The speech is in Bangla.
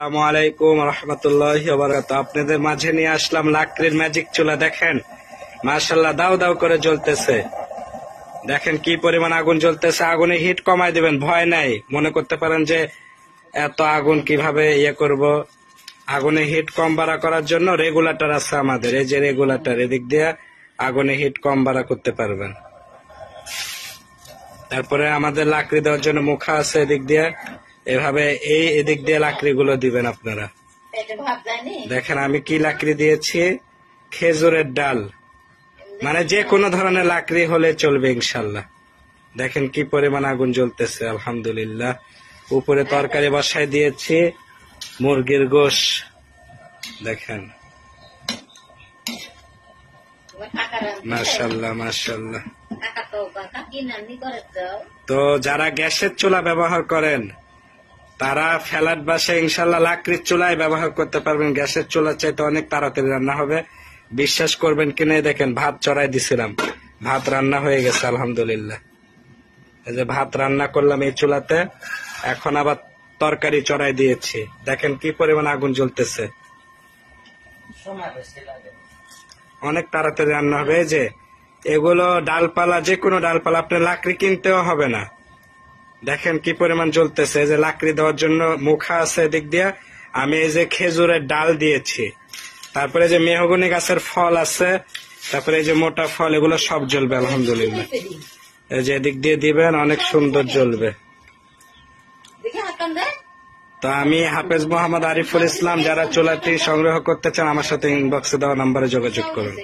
আসসালামু আলাইকুম রহমতুল্লাহি ওয়া বারাকাতুহু। আপনাদের মাঝে নিয়ে আসলাম লাকড়ির ম্যাজিক চুলা। দেখেন মাশাআল্লাহ দাউ দাউ করে জ্বলতেছে। দেখেন কি পরিমাণ আগুন জ্বলতেছে। আগুনে হিট কমায় দিবেন, ভয় নাই। মনে করতে পারেন যে এত আগুন কিভাবে করব। আগুনে হিট কম বাড়া করার জন্য রেগুলেটর আছে আমাদের। এই যে রেগুলেটর, এদিক দিয়ে আগুনে হিট কম বাড়া করতে পারবেন। তারপরে আমাদের লাকড়ি দেওয়ার জন্য মুখা আছে এদিক দিয়ে। এভাবে এদিক দিয়ে লাকড়ি গুলো দিবেন আপনারা। দেখেন আমি কি লাকড়ি দিয়েছি, খেজুরের ডাল, মানে যে কোনো ধরনের লাকড়ি হলে চলবে ইনশাল্লাহ। দেখেন কি পরিমাণ আগুন জ্বলতেছে, আলহামদুলিল্লাহ। উপরে তরকারি বসায় দিয়েছি, মুরগির গোশ। দেখেন মাশাআল্লাহ মাশাআল্লাহ। তো যারা গ্যাসের চুলা ব্যবহার করেন তারা ফ্ল্যাট বাসায় ইনশাল্লাহ লাকড়ির চুলাই ব্যবহার করতে পারবেন। গ্যাসের চুলার চাইতে অনেক তাড়াতাড়ি রান্না হবে। বিশ্বাস করবেন কিনা, দেখেন ভাত চড়াই দিছিলাম, ভাত রান্না হয়ে গেছে আলহামদুলিল্লাহ। এই যে ভাত রান্না করলাম এই চুলাতে, এখন আবার তরকারি চড়াই দিয়েছি। দেখেন কি পরিমাণ আগুন জ্বলতেছে, অনেক তাড়াতাড়ি রান্না হবে। এই যে এগুলো ডালপালা, যে কোনো ডালপালা, আপনার লাকড়ি কিনতেও হবে না। দেখেন কি পরিমাণ জ্বলতেছে। এই যে লাকড়ি দেওয়ার জন্য মুখা আছে এদিক দিয়ে, আমি এই যে খেজুরের ডাল দিয়েছি। তারপরে যে মেহগনি গাছের ফল আছে, তারপরে এই যে মোটা ফল, এগুলো সব জ্বলবে আলহামদুলিল্লাহ। এই যে এদিক দিয়ে দিবেন, অনেক সুন্দর জ্বলবে। তো আমি হাফেজ মোহাম্মদ আরিফুল ইসলাম। যারা চুলাটি সংগ্রহ করতে চান আমার সাথে ইনবক্সে দেওয়া নাম্বারে যোগাযোগ করুন।